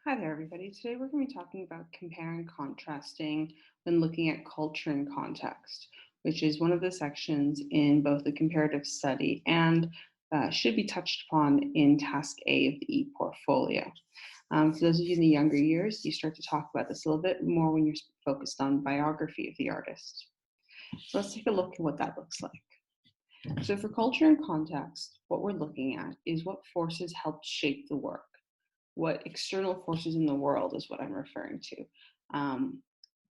Hi there, everybody. Today we're going to be talking about comparing and contrasting when looking at culture and context, which is one of the sections in both the comparative study and should be touched upon in task A of the e-portfolio. For those of you in the younger years, you start to talk about this a little bit more when you're focused on biography of the artist. So let's take a look at what that looks like. So for culture and context, what we're looking at is what forces helped shape the work. What external forces in the world is what I'm referring to,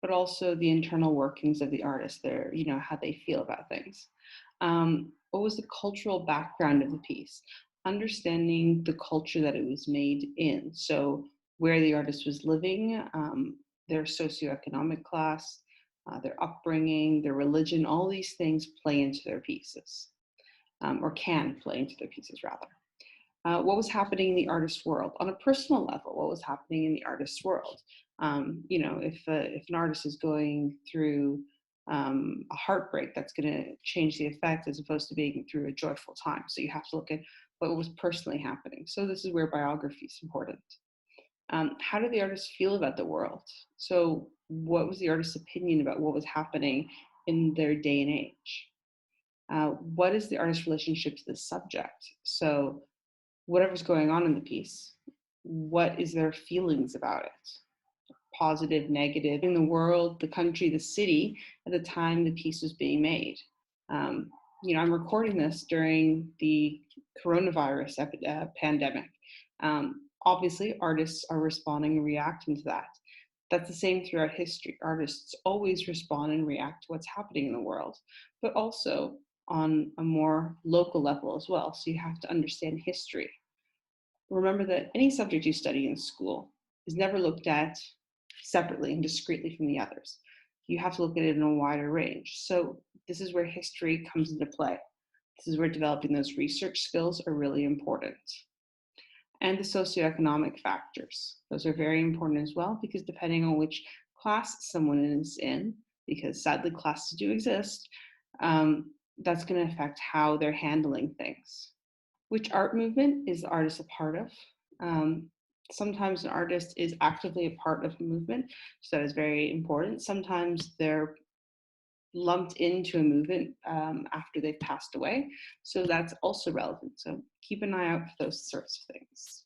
but also the internal workings of the artist, how they feel about things. What was the cultural background of the piece? Understanding the culture that it was made in. So where the artist was living, their socioeconomic class, their upbringing, their religion, all these things play into their pieces, or can play into their pieces rather. What was happening in the artist's world on a personal level? What was happening in the artist's world? If an artist is going through a heartbreak, that's going to change the effect as opposed to being through a joyful time. So you have to look at what was personally happening. So this is where biography is important. How did the artist feel about the world? So what was the artist's opinion about what was happening in their day and age? What is the artist's relationship to the subject? So whatever's going on in the piece, what is their feelings about it? Positive, negative, in the world, the country, the city at the time the piece was being made. I'm recording this during the coronavirus pandemic. Obviously, artists are responding and reacting to that. That's the same throughout history. Artists always respond and react to what's happening in the world, but also on a more local level as well. So you have to understand history. Remember that any subject you study in school is never looked at separately and discretely from the others. You have to look at it in a wider range. So this is where history comes into play. This is where developing those research skills are really important. And the socioeconomic factors. Those are very important as well, because depending on which class someone is in, because sadly classes do exist, that's going to affect how they're handling things. Which art movement is the artist a part of? Sometimes an artist is actively a part of a movement, so that is very important. Sometimes they're lumped into a movement after they've passed away, so that's also relevant. So keep an eye out for those sorts of things.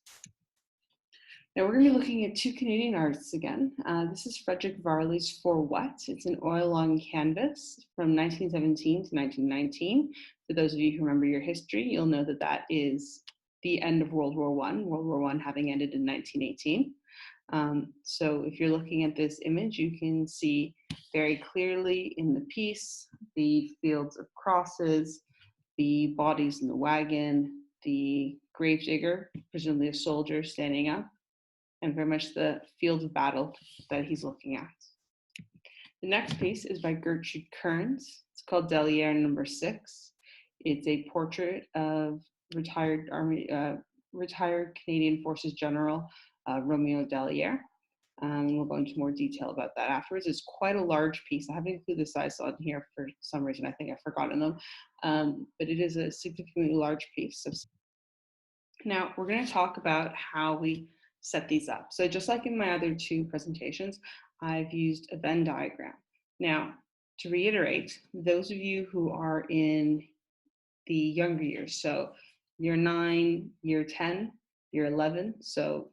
Now we're going to be looking at two Canadian artists again. This is Frederick Varley's For What? It's an oil on canvas from 1917 to 1919. For those of you who remember your history, you'll know that that is the end of World War I, World War I having ended in 1918. So if you're looking at this image, you can see very clearly in the piece the fields of crosses, the bodies in the wagon, the gravedigger, presumably a soldier standing up, and very much the field of battle that he's looking at. The next piece is by Gertrude Kearns. It's called Deliere number 6. It's a portrait of retired Canadian Forces General Romeo Deliere. We'll go into more detail about that afterwards. It's quite a large piece. I haven't included the size on here for some reason. I think I've forgotten them, but it is a significantly large piece. Now we're going to talk about how we set these up. So just like in my other two presentations, I've used a Venn diagram. Now, to reiterate, those of you who are in the younger years, so year 9, year 10, year 11, so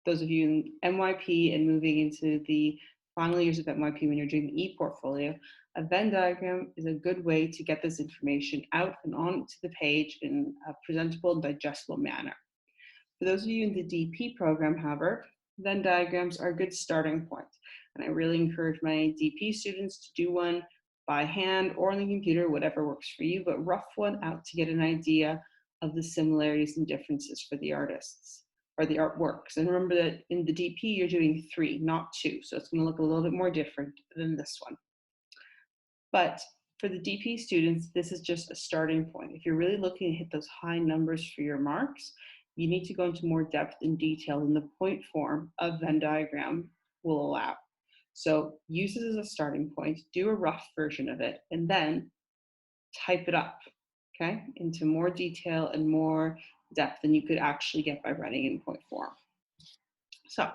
those of you in MYP and moving into the final years of MYP when you're doing the e-portfolio, a Venn diagram is a good way to get this information out and onto the page in a presentable and digestible manner. For those of you in the DP program, however, Venn diagrams are a good starting point. And I really encourage my DP students to do one by hand or on the computer, whatever works for you, but rough one out to get an idea of the similarities and differences for the artists or the artworks. And remember that in the DP, you're doing 3, not 2. So it's going to look a little bit more different than this one. But for the DP students, this is just a starting point. If you're really looking to hit those high numbers for your marks, you need to go into more depth and detail than the point form of Venn diagram will allow. So use this as a starting point, do a rough version of it, and then type it up, okay, into more detail and more depth than you could actually get by writing in point form. So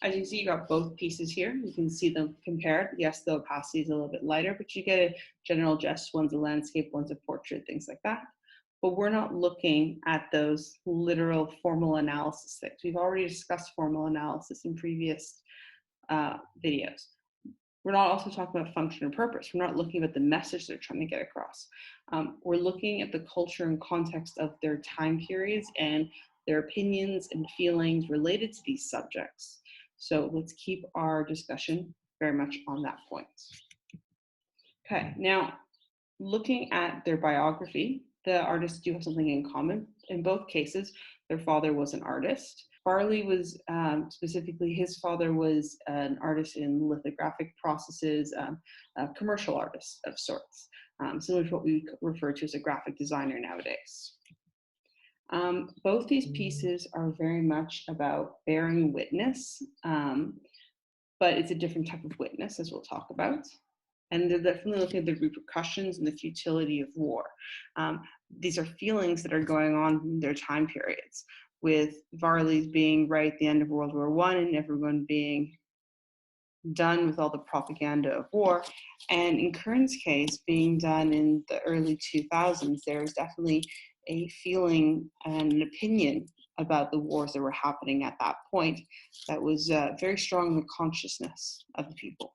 As you see, you got both pieces here. You can see them compared. Yes, the opacity is a little bit lighter, but you get a general gist. One's a landscape, one's a portrait, things like that. But we're not looking at those literal formal analysis things. We've already discussed formal analysis in previous videos. We're not also talking about function and purpose. We're not looking at the message they're trying to get across. We're looking at the culture and context of their time periods and their opinions and feelings related to these subjects. So let's keep our discussion very much on that point. Okay, now looking at their biography, the artists do have something in common. In both cases, their father was an artist. Varley was specifically, his father was an artist in lithographic processes, a commercial artist of sorts, similar to what we refer to as a graphic designer nowadays. Both these pieces are very much about bearing witness, but it's a different type of witness, as we'll talk about. And they're definitely looking at the repercussions and the futility of war. These are feelings that are going on in their time periods, with Varley's being right at the end of World War I and everyone being done with all the propaganda of war. And in Kern's case, being done in the early 2000s, there was definitely a feeling and an opinion about the wars that were happening at that point that was very strong in the consciousness of the people.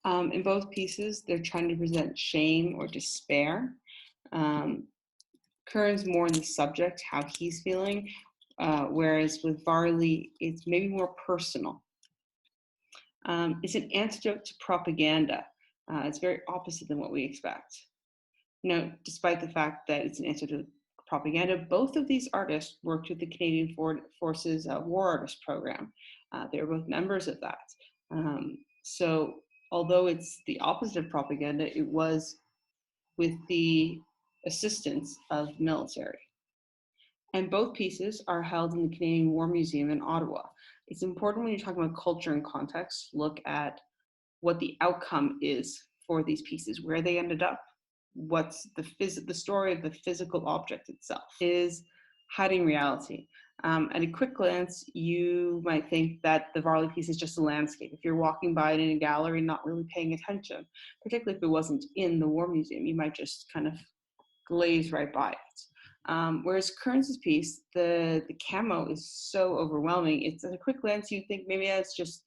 In both pieces, they're trying to present shame or despair. Kern's more in the subject, how he's feeling, whereas with Varley, it's maybe more personal. It's an antidote to propaganda. It's very opposite than what we expect. Despite the fact that it's an antidote to propaganda, both of these artists worked with the Canadian Forces War Artist Program. They were both members of that. So although it's the opposite of propaganda, it was with the assistance of the military. And both pieces are held in the Canadian War Museum in Ottawa. It's important when you're talking about culture and context, look at what the outcome is for these pieces, where they ended up, what's the story of the physical object itself is hiding reality. At a quick glance, you might think that the Varley piece is just a landscape. If you're walking by it in a gallery, not really paying attention, particularly if it wasn't in the War Museum, you might just kind of glaze right by it. Whereas Kearns' piece, the camo is so overwhelming. It's at a quick glance, you think maybe that's just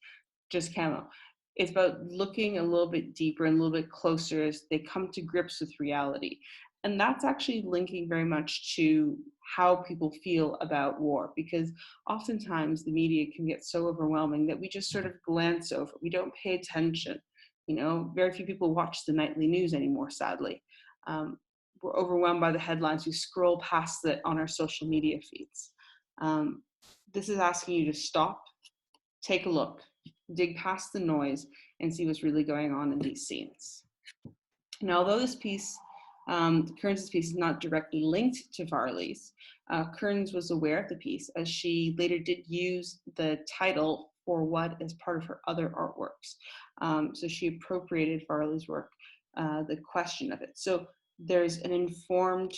camo. It's about looking a little bit deeper and a little bit closer as they come to grips with reality. And that's actually linking very much to how people feel about war, because oftentimes the media can get so overwhelming that we just sort of glance over. We don't pay attention. Very few people watch the nightly news anymore, sadly. We're overwhelmed by the headlines. We scroll past it on our social media feeds. This is asking you to stop, take a look, dig past the noise, and see what's really going on in these scenes. Now, although this piece, Kearns' piece is not directly linked to Varley's, Kearns was aware of the piece, as she later did use the title for what as part of her other artworks. So she appropriated Varley's work, the question of it. So there's an informed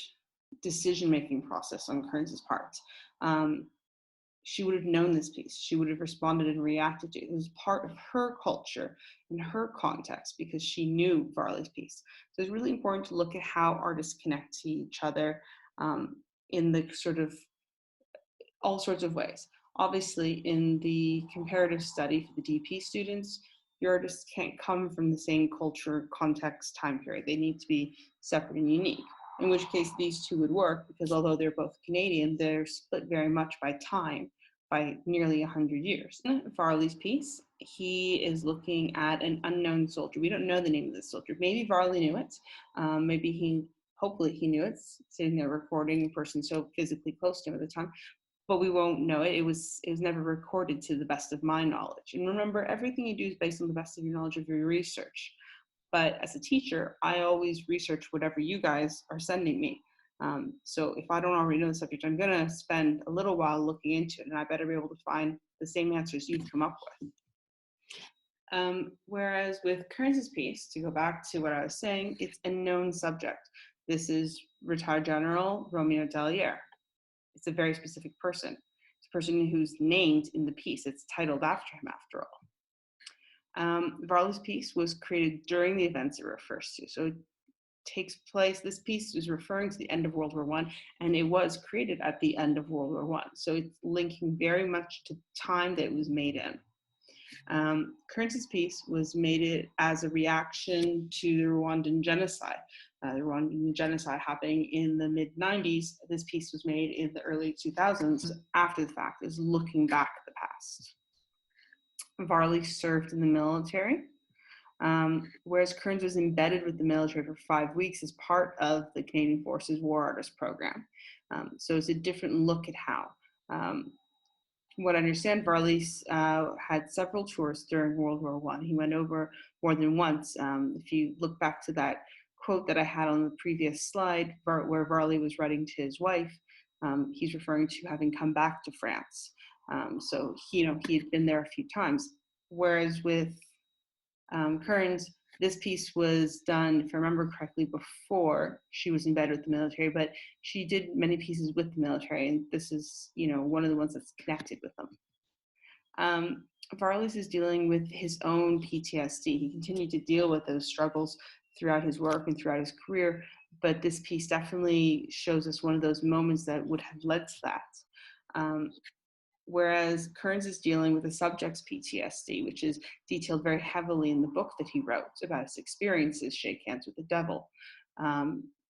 decision-making process on Kearns' part. She would have known this piece. She would have responded and reacted to it. It was part of her culture and her context because she knew Varley's piece. So it's really important to look at how artists connect to each other in the sort of all sorts of ways. Obviously, in the comparative study for the DP students, your artists can't come from the same culture, context, time period. They need to be separate and unique. In which case these two would work because although they're both Canadian, they're split very much by time, by nearly 100 years. Varley's piece, he is looking at an unknown soldier. We don't know the name of this soldier. Maybe Varley knew it. Hopefully he knew it, sitting there recording a person so physically close to him at the time, but we won't know it. It was never recorded to the best of my knowledge. And remember, everything you do is based on the best of your knowledge of your research. But as a teacher, I always research whatever you guys are sending me. So if I don't already know the subject, I'm going to spend a little while looking into it, and I better be able to find the same answers you've come up with. Whereas with Kearns' piece, to go back to what I was saying, it's a known subject. This is retired General Romeo Dallaire. It's a very specific person. the person who's named in the piece. It's titled after him, after all. Varley's piece was created during the events it refers to. So it takes place, this piece is referring to the end of World War I, and it was created at the end of World War I. So it's linking very much to the time that it was made in. Kearns's piece was made as a reaction to the Rwandan genocide. The Rwandan genocide happening in the mid-90s. This piece was made in the early 2000s. After the fact, is looking back at the past. Varley served in the military, whereas Kearns was embedded with the military for 5 weeks as part of the Canadian Forces War Artist Program. So it's a different look at how. What I understand, Varley had several tours during World War I. He went over more than once. If you look back to that quote that I had on the previous slide, where Varley was writing to his wife, he's referring to having come back to France. So he had been there a few times. Whereas with Kearns, this piece was done, if I remember correctly, before she was embedded with the military, but she did many pieces with the military, and this is, one of the ones that's connected with them. Varley's is dealing with his own PTSD. He continued to deal with those struggles throughout his work and throughout his career, but this piece definitely shows us one of those moments that would have led to that. Whereas Kearns is dealing with the subject's PTSD, which is detailed very heavily in the book that he wrote about his experiences, Shake Hands with the Devil.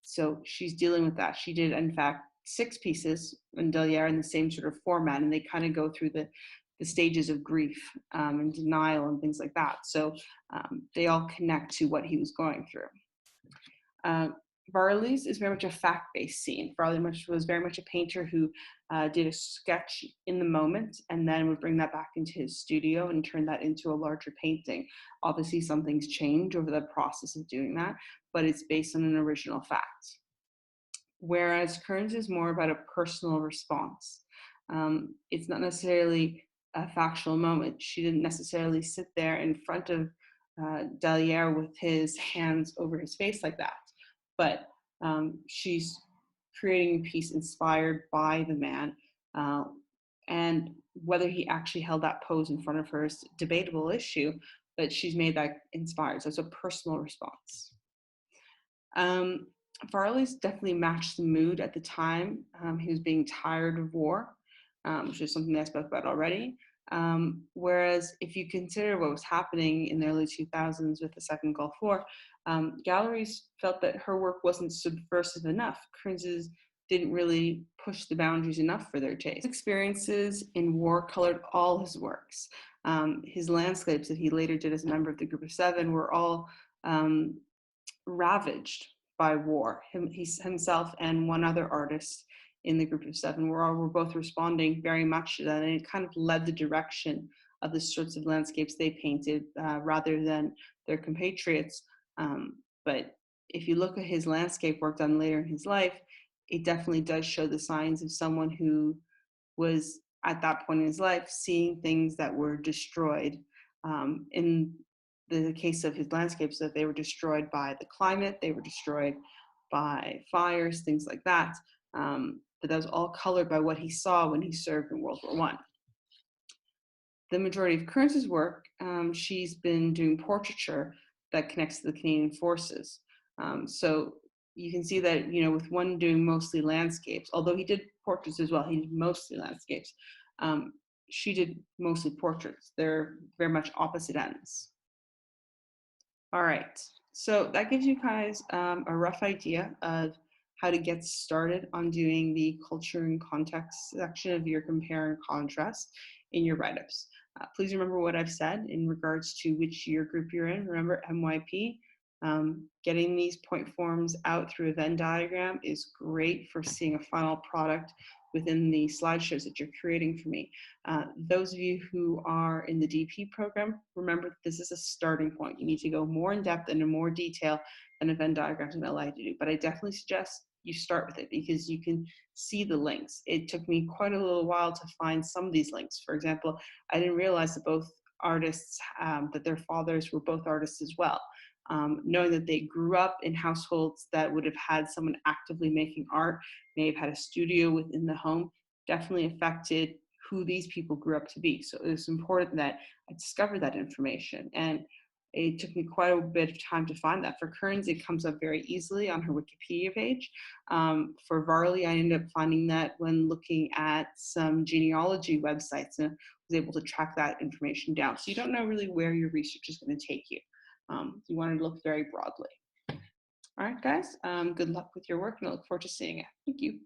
So she's dealing with that. She did, in fact, 6 pieces in Deliere in the same sort of format, and they kind of go through the stages of grief and denial and things like that. So they all connect to what he was going through. Varley's is very much a fact-based scene. Varley was very much a painter who did a sketch in the moment and then would bring that back into his studio and turn that into a larger painting. Obviously, some things change over the process of doing that, but it's based on an original fact. Whereas Kearns is more about a personal response. It's not necessarily a factual moment. She didn't necessarily sit there in front of Deliere with his hands over his face like that. But she's creating a piece inspired by the man. And whether he actually held that pose in front of her is a debatable issue, but she's made that inspired. So it's a personal response. Varley's definitely matched the mood at the time. He was being tired of war, which is something that I spoke about already. Whereas if you consider what was happening in the early 2000s with the Second Gulf War, galleries felt that her work wasn't subversive enough. Kearns's didn't really push the boundaries enough for their taste. His experiences in war colored all his works. His landscapes that he later did as a member of the Group of Seven were all ravaged by war. Himself and one other artist in the Group of Seven were both responding very much to that, and it kind of led the direction of the sorts of landscapes they painted rather than their compatriots. But if you look at his landscape work done later in his life, it definitely does show the signs of someone who was at that point in his life seeing things that were destroyed. In the case of his landscapes, that they were destroyed by the climate, they were destroyed by fires, things like that. But that was all colored by what he saw when he served in World War I. The majority of Kearns's work, she's been doing portraiture that connects to the Canadian Forces. So you can see that, with one doing mostly landscapes, although he did portraits as well, he did mostly landscapes. She did mostly portraits. They're very much opposite ends. All right, so that gives you guys a rough idea of how to get started on doing the culture and context section of your compare and contrast in your write-ups. Please remember what I've said in regards to which year group you're in. Remember MYP. Getting these point forms out through a Venn diagram is great for seeing a final product within the slideshows that you're creating for me. Those of you who are in the DP program, remember that this is a starting point. You need to go more in depth and in more detail than a Venn diagram is going to allow you to do. But I definitely suggest you start with it because you can see the links. It took me quite a little while to find some of these links. For example, I didn't realize that both artists, that their fathers were both artists as well. Knowing that they grew up in households that would have had someone actively making art, may have had a studio within the home, definitely affected who these people grew up to be. So it's important that I discovered that information. And it took me quite a bit of time to find that. For Kearns, it comes up very easily on her Wikipedia page. For Varley, I ended up finding that when looking at some genealogy websites and was able to track that information down. So you don't know really where your research is going to take you. You want to look very broadly. All right, guys, good luck with your work and I look forward to seeing it. Thank you.